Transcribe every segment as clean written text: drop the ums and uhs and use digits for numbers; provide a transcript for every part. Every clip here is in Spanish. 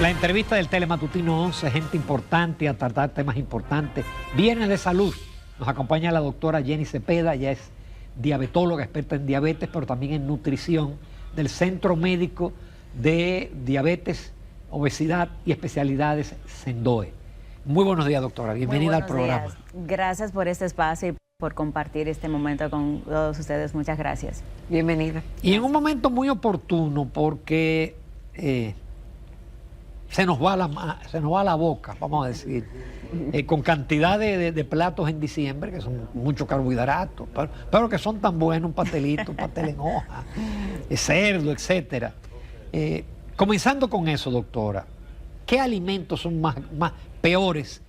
La entrevista del Telematutino 11, gente importante a tratar temas importantes. Viene de salud. Nos acompaña la doctora Jenny Cepeda, ella es diabetóloga, experta en diabetes, pero también en nutrición del Centro Médico de Diabetes, Obesidad y Especialidades Sendoe. Muy buenos días, doctora. Bienvenida al programa. Días. Gracias por este espacio y por compartir este momento con todos ustedes. Muchas gracias. Bienvenida. Y en un momento muy oportuno porque se nos va la boca, vamos a decir, con cantidad de platos en diciembre, que son muchos carbohidratos, pero que son tan buenos, un pastelito, un pastel en hoja, cerdo, etcétera. Comenzando con eso, doctora, ¿qué alimentos son más peores?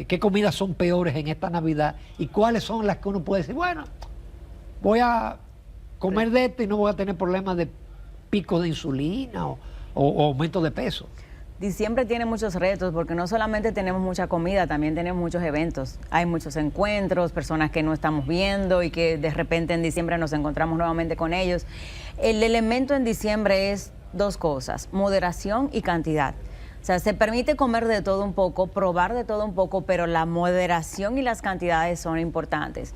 ¿Qué comidas son peores en esta Navidad? ¿Y cuáles son las que uno puede decir, bueno, voy a comer de esto y no voy a tener problemas de pico de insulina o aumento de peso? Diciembre tiene muchos retos porque no solamente tenemos mucha comida, también tenemos muchos eventos. Hay muchos encuentros, personas que no estamos viendo y que de repente en diciembre nos encontramos nuevamente con ellos. El elemento en diciembre es dos cosas, moderación y cantidad. O sea, se permite comer de todo un poco, probar de todo un poco, pero la moderación y las cantidades son importantes.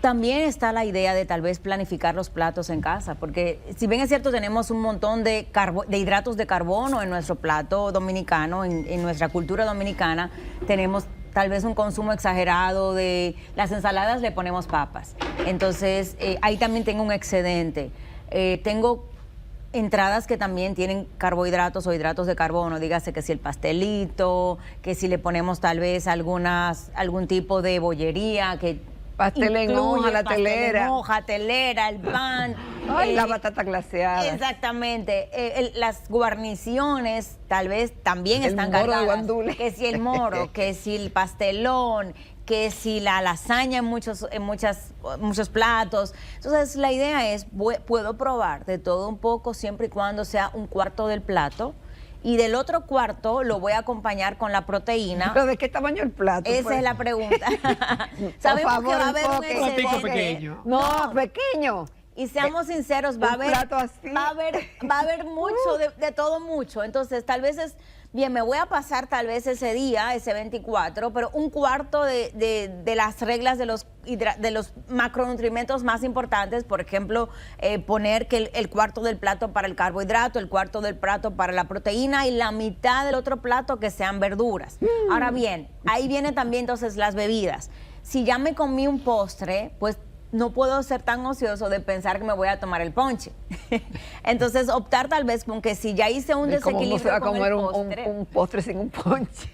También está la idea de tal vez planificar los platos en casa, porque si bien es cierto tenemos un montón de hidratos de carbono en nuestro plato dominicano, en nuestra cultura dominicana, tenemos tal vez un consumo exagerado de las ensaladas, le ponemos papas. Entonces, ahí también tengo un excedente. Tengo entradas que también tienen carbohidratos o hidratos de carbono, dígase que si el pastelito, que si le ponemos tal vez algún tipo de bollería que pastel en hoja, la telera. En hoja, telera, el pan. Ay, la batata glaseada. Exactamente. Las guarniciones tal vez también están cargadas. Que si el moro, que si el pastelón, que si la lasaña en muchos platos. Entonces la idea es, puedo probar de todo un poco siempre y cuando sea un cuarto del plato. Y del otro cuarto lo voy a acompañar con la proteína. ¿Pero de qué tamaño el plato? Esa es la pregunta. Sabemos que va a haber un excedente. Pequeño. No, pequeño. Y seamos sinceros, va a haber mucho, de todo mucho. Entonces, tal vez bien, me voy a pasar tal vez ese día, ese 24, pero un cuarto de las reglas de los macronutrientes más importantes, por ejemplo, poner que el cuarto del plato para el carbohidrato, el cuarto del plato para la proteína y la mitad del otro plato que sean verduras. Ahora bien, ahí viene también entonces las bebidas. Si ya me comí un postre, pues no puedo ser tan ocioso de pensar que me voy a tomar el ponche. Entonces, optar tal vez con que si ya hice un desequilibrio ¿Cómo se va a comer con el postre, un postre sin un ponche?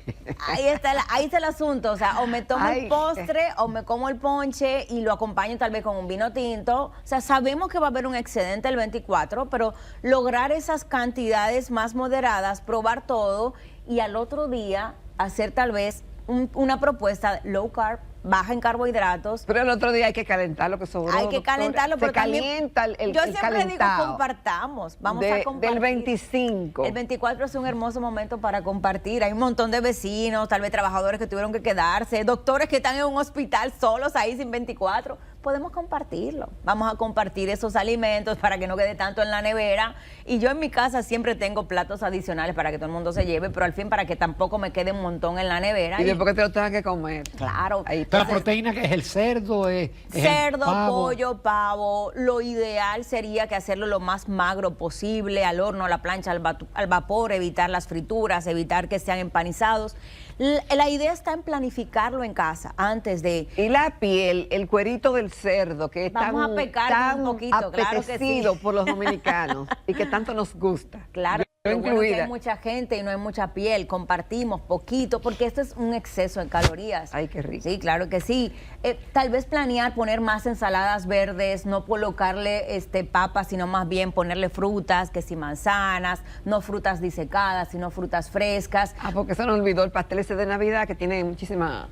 Ahí está el asunto. O sea, o me tomo el postre o me como el ponche y lo acompaño tal vez con un vino tinto. O sea, sabemos que va a haber un excedente el 24, pero lograr esas cantidades más moderadas, probar todo y al otro día hacer tal vez una propuesta low carb, baja en carbohidratos. Pero el otro día hay que calentar lo que sobró. Hay que calentarlo, pero se calienta el yo siempre calentado. digo compartamos, vamos a compartir. Del 25. El 24 es un hermoso momento para compartir. Hay un montón de vecinos, tal vez trabajadores que tuvieron que quedarse, doctores que están en un hospital solos ahí sin 24. Podemos compartirlo. Vamos a compartir esos alimentos para que no quede tanto en la nevera. Y yo en mi casa siempre tengo platos adicionales para que todo el mundo se lleve, pero al fin para que tampoco me quede un montón en la nevera. Y después que te lo tengas que comer. Claro. Ahí. Pero la proteína que es el cerdo, cerdo, pavo. pollo, pavo. Lo ideal sería que hacerlo lo más magro posible, al horno, a la plancha, al vapor, evitar las frituras, evitar que sean empanizados. La idea está en planificarlo en casa antes de... Y la piel, el cuerito del cerdo, que es Vamos a pecar un poquito, apetecido claro que sí. por los dominicanos y que tanto nos gusta. Claro. Yo Lo bueno incluida. que hay mucha gente y no hay mucha piel, compartimos poquito, porque esto es un exceso de calorías. Ay, qué rico. Sí, claro que sí. Tal vez planear poner más ensaladas verdes, no colocarle papas, sino más bien ponerle frutas, que si manzanas, no frutas disecadas, sino frutas frescas. Porque se nos olvidó el pastel ese de Navidad que tiene muchísima...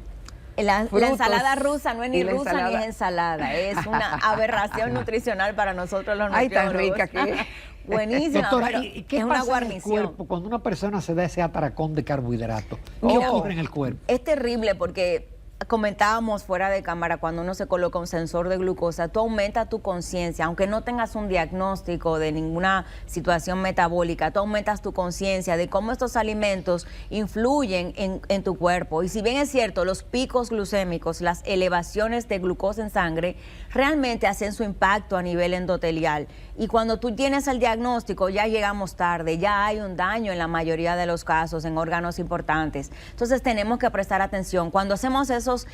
La ensalada rusa no es ni rusa ni es ensalada, es una aberración nutricional para nosotros los nutriólogos. Ay, tan rica que es. Buenísima, Doctora, pero ¿y qué es pasa una en el guarnición. cuerpo cuando una persona se da ese atracón de carbohidratos? ¿Qué ocurre en el cuerpo? Es terrible porque comentábamos fuera de cámara, cuando uno se coloca un sensor de glucosa, tú aumentas tu conciencia, aunque no tengas un diagnóstico de ninguna situación metabólica, tú aumentas tu conciencia de cómo estos alimentos influyen en tu cuerpo. Y si bien es cierto, los picos glucémicos, las elevaciones de glucosa en sangre, realmente hacen su impacto a nivel endotelial. Y cuando tú tienes el diagnóstico, ya llegamos tarde, ya hay un daño en la mayoría de los casos en órganos importantes. Entonces tenemos que prestar atención. Cuando hacemos esas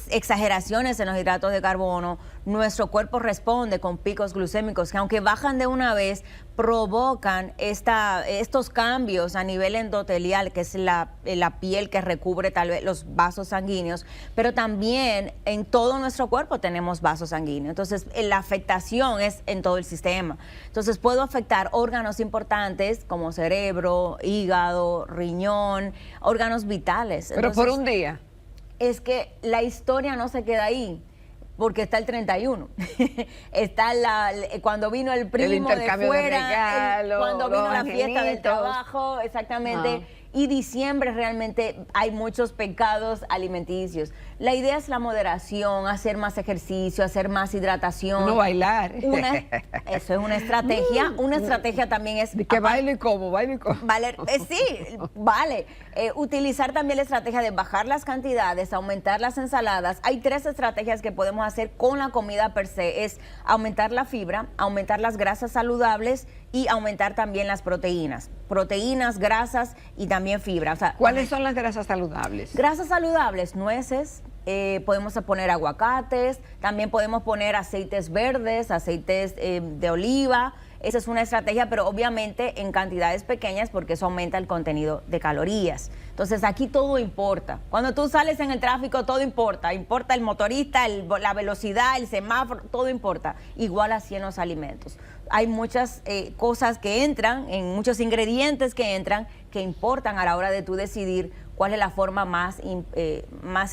exageraciones en los hidratos de carbono, nuestro cuerpo responde con picos glucémicos que, aunque bajan de una vez, provocan estos cambios a nivel endotelial, que es la piel que recubre tal vez los vasos sanguíneos, pero también en todo nuestro cuerpo tenemos vasos sanguíneos. Entonces la afectación es en todo el sistema. Entonces puedo afectar órganos importantes como cerebro, hígado, riñón, órganos vitales. Pero Entonces, por un día. es que la historia no se queda ahí, porque está el 31. Está cuando vino el primo intercambio de de fuera, regalos, cuando vino los la fiesta del angelitos. trabajo, exactamente. Y diciembre realmente hay muchos pecados alimenticios. La idea es la moderación, hacer más ejercicio, hacer más hidratación. No bailar. Eso es una estrategia también es... De que bailo y como, bailo y como. Vale, sí, vale. Utilizar también la estrategia de bajar las cantidades, aumentar las ensaladas. Hay 3 estrategias que podemos hacer con la comida per se. Es aumentar la fibra, aumentar las grasas saludables y aumentar también las proteínas. Proteínas, grasas y también fibra. O sea, ¿Cuáles son las grasas saludables? grasas saludables, nueces, podemos poner aguacates, también podemos poner aceites verdes, aceites de oliva. Esa es una estrategia, pero obviamente en cantidades pequeñas porque eso aumenta el contenido de calorías. Entonces aquí todo importa. Cuando tú sales en el tráfico todo importa. Importa el motorista, la velocidad, el semáforo, todo importa. Igual así en los alimentos. Hay muchas cosas que entran, en muchos ingredientes que entran, que importan a la hora de tú decidir cuál es la forma más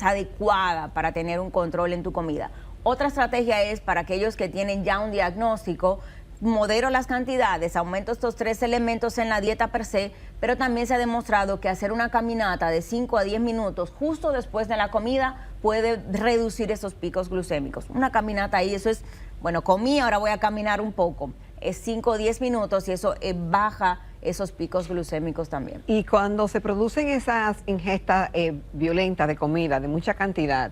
adecuada para tener un control en tu comida. Otra estrategia es para aquellos que tienen ya un diagnóstico: modero las cantidades, aumento estos 3 elementos en la dieta per se, pero también se ha demostrado que hacer una caminata de 5 a 10 minutos justo después de la comida puede reducir esos picos glucémicos. Una caminata ahí, eso es, bueno, comí, ahora voy a caminar un poco. Es 5 o 10 minutos y eso baja esos picos glucémicos también. Y cuando se producen esas ingestas violentas de comida, de mucha cantidad,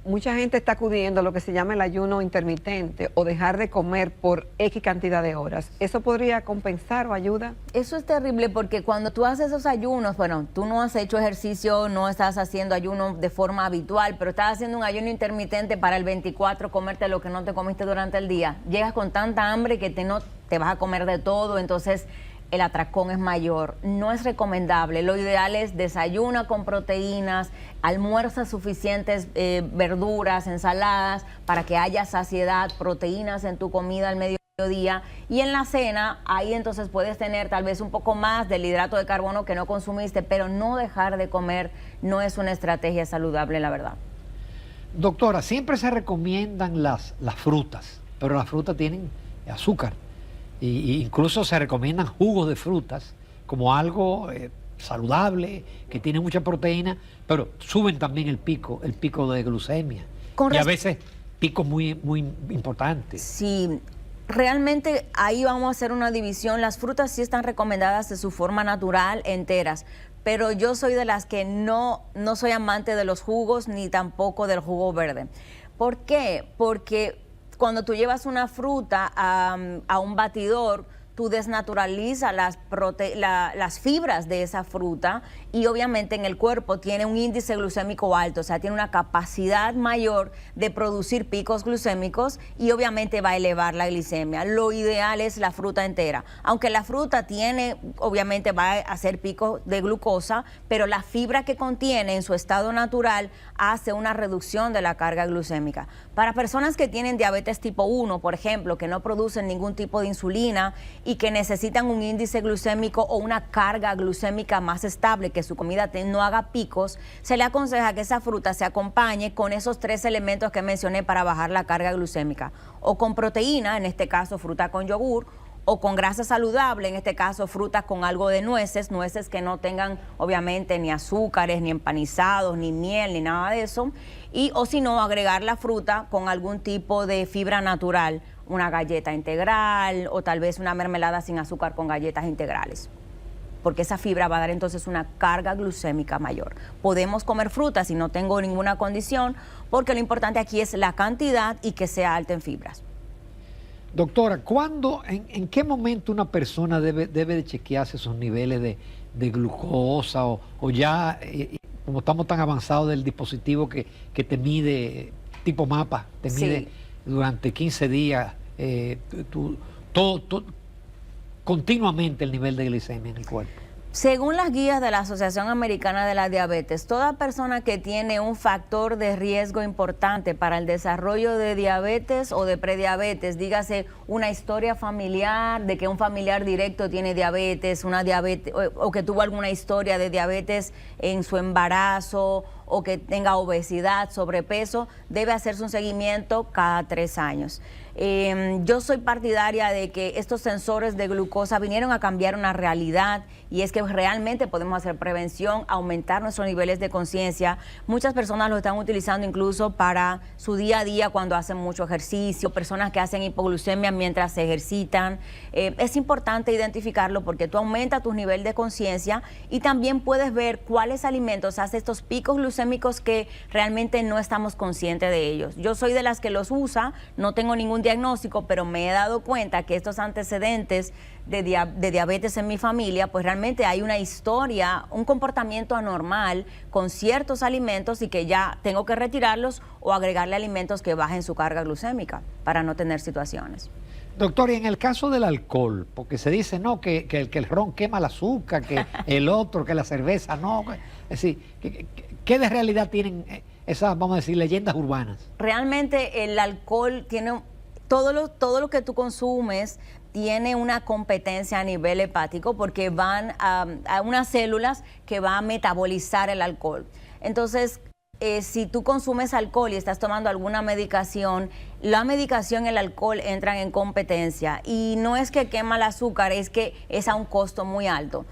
mucha gente está acudiendo a lo que se llama el ayuno intermitente o dejar de comer por X cantidad de horas. ¿Eso podría compensar o ayuda? Eso es terrible porque cuando tú haces esos ayunos, bueno, tú no has hecho ejercicio, no estás haciendo ayuno de forma habitual, pero estás haciendo un ayuno intermitente para el 24, comerte lo que no te comiste durante el día. Llegas con tanta hambre que te vas a comer de todo, entonces el atracón es mayor. No es recomendable. Lo ideal es desayuna con proteínas, almuerza suficientes verduras, ensaladas, para que haya saciedad, proteínas en tu comida al mediodía. Y en la cena, ahí entonces puedes tener tal vez un poco más del hidrato de carbono que no consumiste, pero no dejar de comer no es una estrategia saludable, la verdad. Doctora, siempre se recomiendan las frutas, pero las frutas tienen azúcar. Y incluso se recomiendan jugos de frutas como algo saludable, que tiene mucha proteína, pero suben también el pico de glucemia. Y a veces picos muy importantes. Sí, realmente ahí vamos a hacer una división. Las frutas sí están recomendadas de su forma natural, enteras, pero yo soy de las que no soy amante de los jugos ni tampoco del jugo verde. ¿Por qué? Porque cuando tú llevas una fruta a un batidor, tú desnaturalizas las fibras de esa fruta y obviamente en el cuerpo tiene un índice glucémico alto, o sea, tiene una capacidad mayor de producir picos glucémicos y obviamente va a elevar la glicemia. Lo ideal es la fruta entera, aunque la fruta obviamente va a hacer picos de glucosa, pero la fibra que contiene en su estado natural hace una reducción de la carga glucémica. Para personas que tienen diabetes tipo 1, por ejemplo, que no producen ningún tipo de insulina y que necesitan un índice glucémico o una carga glucémica más estable, que su comida no haga picos, se le aconseja que esa fruta se acompañe con esos 3 elementos que mencioné para bajar la carga glucémica, o con proteína, en este caso fruta con yogur, o con grasa saludable, en este caso frutas con algo de nueces, nueces que no tengan obviamente ni azúcares, ni empanizados, ni miel, ni nada de eso, y o si no, agregar la fruta con algún tipo de fibra natural, una galleta integral o tal vez una mermelada sin azúcar con galletas integrales, porque esa fibra va a dar entonces una carga glucémica mayor. Podemos comer frutas si no tengo ninguna condición, porque lo importante aquí es la cantidad y que sea alta en fibras. Doctora, en qué momento una persona debe de chequearse esos niveles de glucosa o ya, como estamos tan avanzados del dispositivo que te mide, tipo mapa, te mide durante 15 días continuamente el nivel de glicemia en el cuerpo? Según las guías de la Asociación Americana de la Diabetes, toda persona que tiene un factor de riesgo importante para el desarrollo de diabetes o de prediabetes, dígase una historia familiar de que un familiar directo tiene diabetes, una diabetes o que tuvo alguna historia de diabetes en su embarazo o que tenga obesidad, sobrepeso, debe hacerse un seguimiento cada 3 años. Yo soy partidaria de que estos sensores de glucosa vinieron a cambiar una realidad, y es que realmente podemos hacer prevención, aumentar nuestros niveles de conciencia. Muchas personas lo están utilizando incluso para su día a día cuando hacen mucho ejercicio, personas que hacen hipoglucemia mientras se ejercitan. Es importante identificarlo porque tú aumentas tu nivel de conciencia y también puedes ver cuáles alimentos hacen estos picos glucémicos que realmente no estamos conscientes de ellos. Yo soy de las que los usa, no tengo ningún diagnóstico, pero me he dado cuenta que estos antecedentes de diabetes en mi familia, pues realmente hay una historia, un comportamiento anormal con ciertos alimentos y que ya tengo que retirarlos o agregarle alimentos que bajen su carga glucémica para no tener situaciones. Doctor, y en el caso del alcohol, porque se dice no que el ron quema el azúcar, que el otro, que la cerveza no, es decir, ¿qué de realidad tienen esas, vamos a decir, leyendas urbanas? Realmente el alcohol tiene todo lo que tú consumes tiene una competencia a nivel hepático porque van a unas células que van a metabolizar el alcohol. Entonces, si tú consumes alcohol y estás tomando alguna medicación, la medicación y el alcohol entran en competencia. Y no es que quema el azúcar, es que es a un costo muy alto.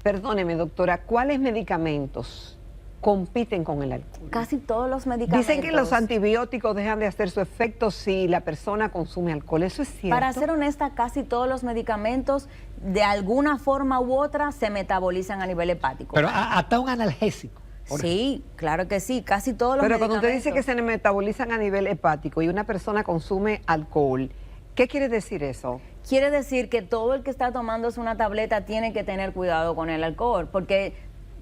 Perdóneme doctora, ¿cuáles medicamentos compiten con el alcohol? Casi todos los medicamentos. Dicen que los antibióticos dejan de hacer su efecto si la persona consume alcohol. ¿Eso es cierto? Para ser honesta, casi todos los medicamentos de alguna forma u otra se metabolizan a nivel hepático. Pero hasta un analgésico. Sí, claro que sí, casi todos los medicamentos. Pero cuando usted dice que se metabolizan a nivel hepático y una persona consume alcohol, ¿qué quiere decir eso? Quiere decir que todo el que está tomándose una tableta tiene que tener cuidado con el alcohol, porque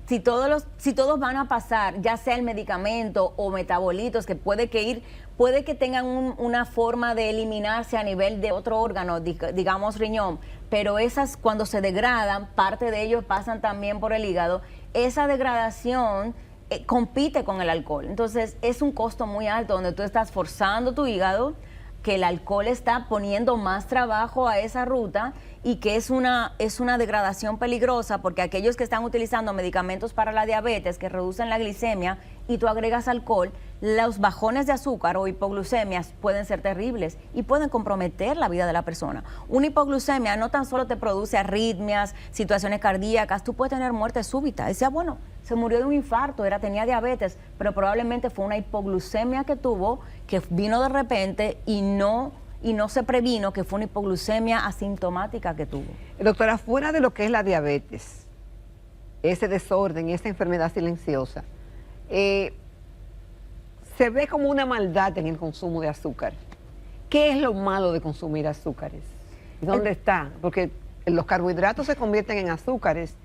si todos van a pasar, ya sea el medicamento o metabolitos, que puede que tengan una forma de eliminarse a nivel de otro órgano, digamos riñón, pero esas cuando se degradan, parte de ellos pasan también por el hígado, esa degradación compite con el alcohol. Entonces es un costo muy alto donde tú estás forzando tu hígado, que el alcohol está poniendo más trabajo a esa ruta y que es una degradación peligrosa, porque aquellos que están utilizando medicamentos para la diabetes que reducen la glicemia y tú agregas alcohol, los bajones de azúcar o hipoglucemias pueden ser terribles y pueden comprometer la vida de la persona. Una hipoglucemia no tan solo te produce arritmias, situaciones cardíacas, tú puedes tener muerte súbita. Decía, bueno, se murió de un infarto, tenía diabetes, pero probablemente fue una hipoglucemia que tuvo, que vino de repente y no se previno, que fue una hipoglucemia asintomática que tuvo. Doctora, fuera de lo que es la diabetes, ese desorden, esa enfermedad silenciosa, se ve como una maldad en el consumo de azúcar. ¿Qué es lo malo de consumir azúcares? ¿Dónde está? Porque los carbohidratos se convierten en azúcares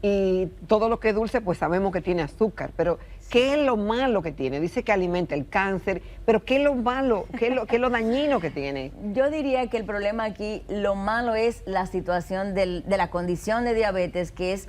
y todo lo que es dulce pues sabemos que tiene azúcar, pero ¿qué es lo malo que tiene? Dice que alimenta el cáncer, pero ¿qué es lo malo? ¿Qué es lo dañino que tiene? Yo diría que el problema aquí, lo malo es la situación de la condición de diabetes, que es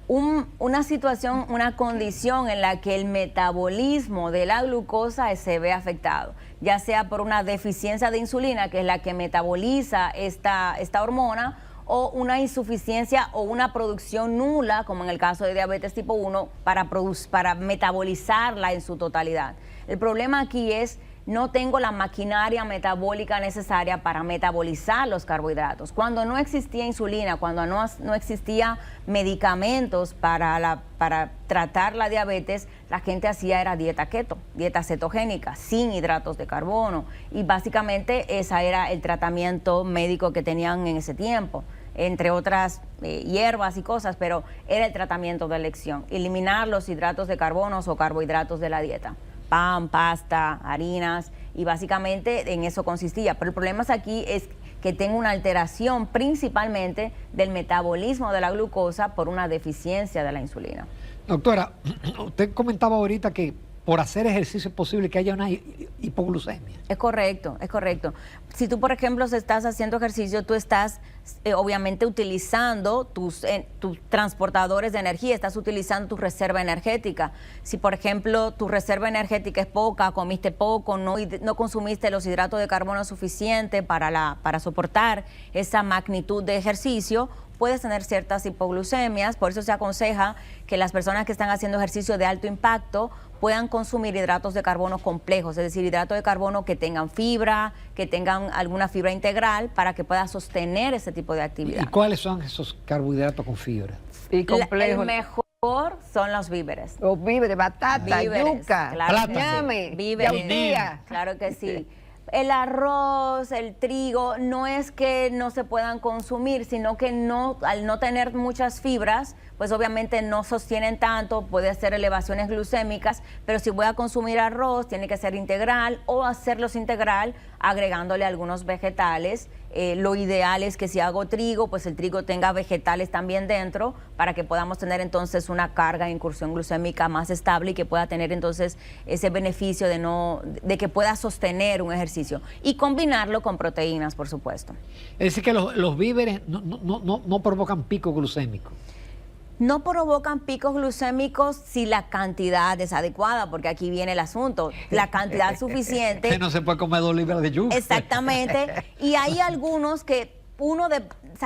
una situación, una condición en la que el metabolismo de la glucosa se ve afectado, ya sea por una deficiencia de insulina, que es la que metaboliza esta hormona, o una insuficiencia o una producción nula, como en el caso de diabetes tipo 1, para metabolizarla en su totalidad. El problema aquí es no tengo la maquinaria metabólica necesaria para metabolizar los carbohidratos. Cuando no existía insulina, cuando no existía medicamentos para tratar la diabetes, la gente hacía era dieta keto, dieta cetogénica, sin hidratos de carbono. Y básicamente ese era el tratamiento médico que tenían en ese tiempo, entre otras hierbas y cosas, pero era el tratamiento de elección, eliminar los hidratos de carbono o carbohidratos de la dieta. Pan, pasta, harinas, y básicamente en eso consistía. Pero el problema aquí es que tengo una alteración principalmente del metabolismo de la glucosa por una deficiencia de la insulina. Doctora, usted comentaba ahorita que por hacer ejercicio es posible que haya una hipoglucemia. Es correcto, es correcto. Si tú, por ejemplo, estás haciendo ejercicio, tú estás obviamente utilizando tus transportadores de energía, estás utilizando tu reserva energética. Si, por ejemplo, tu reserva energética es poca, comiste poco, no consumiste los hidratos de carbono suficiente para soportar esa magnitud de ejercicio, puedes tener ciertas hipoglucemias. Por eso se aconseja que las personas que están haciendo ejercicio de alto impacto puedan consumir hidratos de carbono complejos, es decir, hidratos de carbono que tengan fibra, que tengan alguna fibra integral para que pueda sostener ese tipo de actividad. ¿Y cuáles son esos carbohidratos con fibra? Y complejo. El mejor son los víveres. Los víveres, batata, yuca, claro, ñame, víveres, yautía. claro que sí. El arroz, el trigo, no es que no se puedan consumir, sino que al no tener muchas fibras, pues obviamente no sostienen tanto, puede hacer elevaciones glucémicas, pero si voy a consumir arroz, tiene que ser integral o hacerlos integral agregándole algunos vegetales. Lo ideal es que si hago trigo, pues el trigo tenga vegetales también dentro para que podamos tener entonces una carga de incursión glucémica más estable y que pueda tener entonces ese beneficio de que pueda sostener un ejercicio y combinarlo con proteínas, por supuesto. Es decir, que los víveres no provocan pico glucémico. No provocan picos glucémicos si la cantidad es adecuada, porque aquí viene el asunto, la cantidad suficiente. Que no se puede comer 2 libras de yuca. Exactamente, y hay algunos que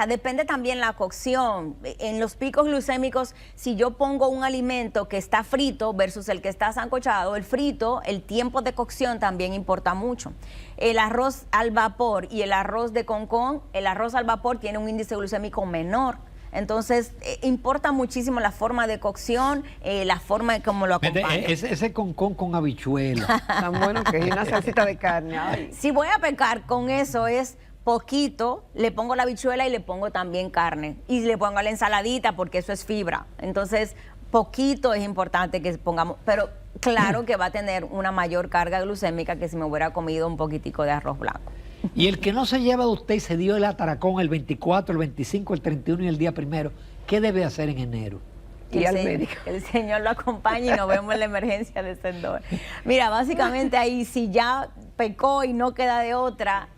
depende también la cocción. En los picos glucémicos, si yo pongo un alimento que está frito versus el que está sancochado, el frito, el tiempo de cocción también importa mucho. El arroz al vapor y el arroz de concón, el arroz al vapor tiene un índice glucémico menor. Entonces, importa muchísimo la forma de cocción, la forma de cómo lo acompañan. Ese con habichuela. Tan bueno que es una salsita de carne. Ay. Si voy a pecar con eso es poquito, le pongo la habichuela y le pongo también carne. Y le pongo la ensaladita porque eso es fibra. Entonces, poquito es importante que pongamos, pero claro que va a tener una mayor carga glucémica que si me hubiera comido un poquitico de arroz blanco. Y el que no se lleva de usted y se dio el atracón el 24, el 25, el 31 y el día 1, ¿qué debe hacer en enero? Y al médico. El Señor lo acompaña y nos vemos en la emergencia de Sendor. Mira, básicamente ahí si ya pecó y no queda de otra,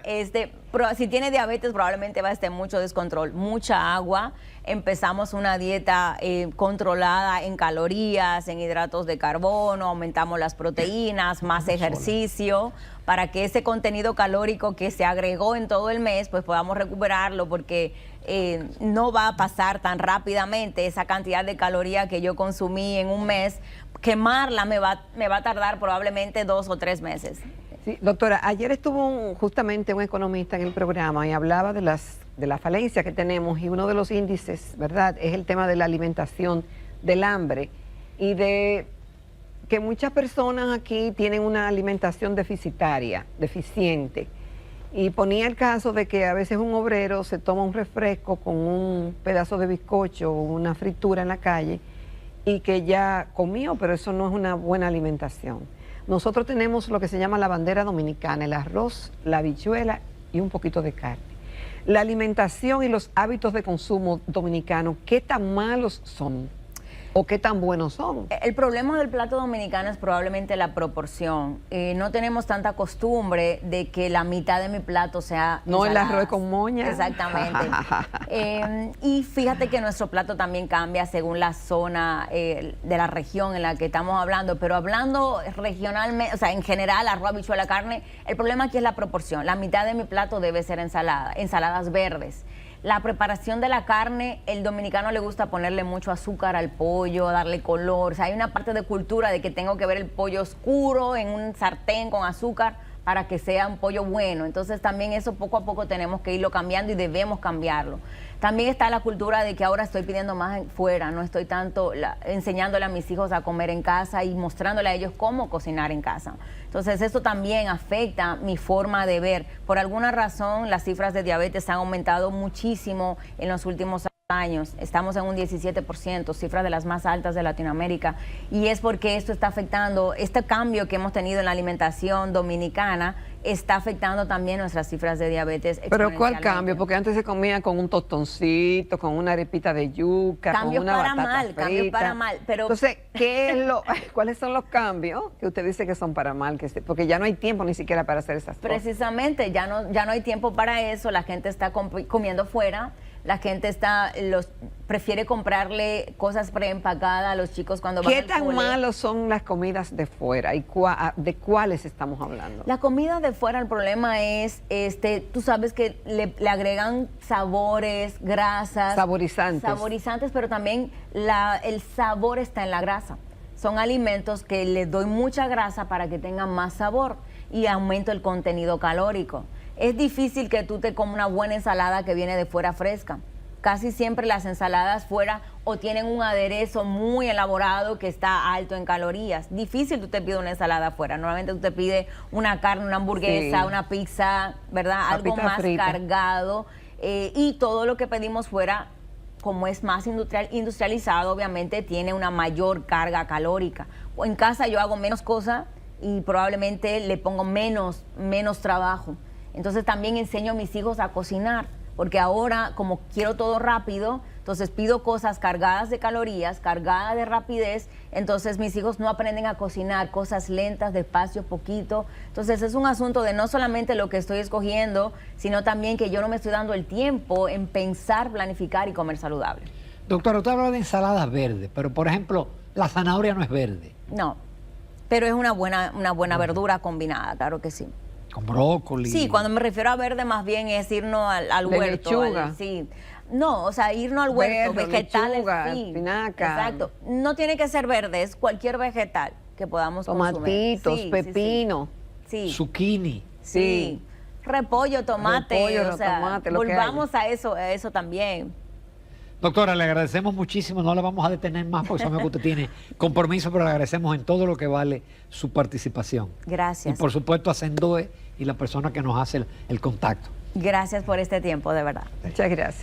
si tiene diabetes probablemente va a estar en mucho descontrol, mucha agua. Empezamos una dieta controlada en calorías, en hidratos de carbono, aumentamos las proteínas, más ejercicio, para que ese contenido calórico que se agregó en todo el mes, pues podamos recuperarlo, porque no va a pasar tan rápidamente esa cantidad de calorías que yo consumí en un mes. Quemarla me va a tardar probablemente 2 o 3 meses. Sí, doctora, ayer estuvo justamente un economista en el programa y hablaba de la falencia que tenemos, y uno de los índices, ¿verdad?, es el tema de la alimentación, del hambre, y de que muchas personas aquí tienen una alimentación deficiente. Y ponía el caso de que a veces un obrero se toma un refresco con un pedazo de bizcocho o una fritura en la calle y que ya comió, pero eso no es una buena alimentación. Nosotros tenemos lo que se llama la bandera dominicana, el arroz, la habichuela y un poquito de carne. La alimentación y los hábitos de consumo dominicanos, ¿qué tan malos son? ¿O qué tan buenos son? El problema del plato dominicano es probablemente la proporción. No tenemos tanta costumbre de que la mitad de mi plato sea no ensaladas. El arroz con moña. Exactamente. Y fíjate que nuestro plato también cambia según la zona de la región en la que estamos hablando. Pero hablando regionalmente, o sea, en general, arroz, habichuela, carne, el problema aquí es la proporción. La mitad de mi plato debe ser ensalada, ensaladas verdes. La preparación de la carne, el dominicano le gusta ponerle mucho azúcar al pollo, darle color. O sea, hay una parte de cultura de que tengo que ver el pollo oscuro en un sartén con azúcar. para que sea un pollo bueno. Entonces también eso poco a poco tenemos que irlo cambiando y debemos cambiarlo. También está la cultura de que ahora estoy pidiendo más fuera, no estoy tanto enseñándole a mis hijos a comer en casa y mostrándole a ellos cómo cocinar en casa. Entonces eso también afecta mi forma de ver. Por alguna razón las cifras de diabetes han aumentado muchísimo en los últimos años. Estamos en un 17%, cifras de las más altas de Latinoamérica, y es porque esto está afectando, este cambio que hemos tenido en la alimentación dominicana está afectando también nuestras cifras de diabetes. Pero ¿cuál exponencialmente. cambio? Porque antes se comía con un tostoncito, con una arepita de yuca, Cambios con una para batata mal, frita. cambios para mal, pero... Entonces, ¿cuáles son los cambios que usted dice que son para mal? Porque ya no hay tiempo ni siquiera para hacer esas cosas. Precisamente, ya no hay tiempo para eso, la gente está comiendo fuera, la gente prefiere comprarle cosas preempacadas a los chicos cuando van ¿Qué al tan cole. malos son las comidas de fuera y de cuáles estamos hablando? La comida de fuera, el problema es, tú sabes que le agregan sabores, grasas. Saborizantes, pero también el sabor está en la grasa. Son alimentos que le doy mucha grasa para que tengan más sabor y aumento el contenido calórico. Es difícil que tú te comas una buena ensalada que viene de fuera fresca. Casi siempre las ensaladas fuera o tienen un aderezo muy elaborado que está alto en calorías. Difícil tú te pides una ensalada fuera. Normalmente tú te pides una carne, una hamburguesa, sí, una pizza, ¿verdad? Algo papita más frita, cargado. Y todo lo que pedimos fuera, como es más industrializado, obviamente tiene una mayor carga calórica. O en casa yo hago menos cosas y probablemente le pongo menos trabajo. Entonces también enseño a mis hijos a cocinar, porque ahora como quiero todo rápido, entonces pido cosas cargadas de calorías, cargadas de rapidez, entonces mis hijos no aprenden a cocinar, cosas lentas, despacio, poquito. Entonces es un asunto de no solamente lo que estoy escogiendo, sino también que yo no me estoy dando el tiempo en pensar, planificar y comer saludable. Doctora, usted habla de ensaladas verdes, pero por ejemplo, la zanahoria no es verde. No, pero es una buena verdura combinada, claro que sí. Con brócoli. Sí, cuando me refiero a verde más bien es irnos al de huerto. lechuga. Sí. No, o sea, irnos al huerto, Verde, vegetales, lechuga, sí. espinaca. Exacto. No tiene que ser verde, es cualquier vegetal que podamos consumir. Tomatitos, Sí, pepino. Sí. Zucchini. Sí. Repollo, tomate, Repollo, o sea, tomate, lo que volvamos a eso también. Doctora, le agradecemos muchísimo, no la vamos a detener más porque sabemos que usted tiene compromiso, pero le agradecemos en todo lo que vale su participación. Gracias. Y por supuesto a Sendoe y la persona que nos hace el contacto. Gracias por este tiempo, de verdad. Muchas gracias.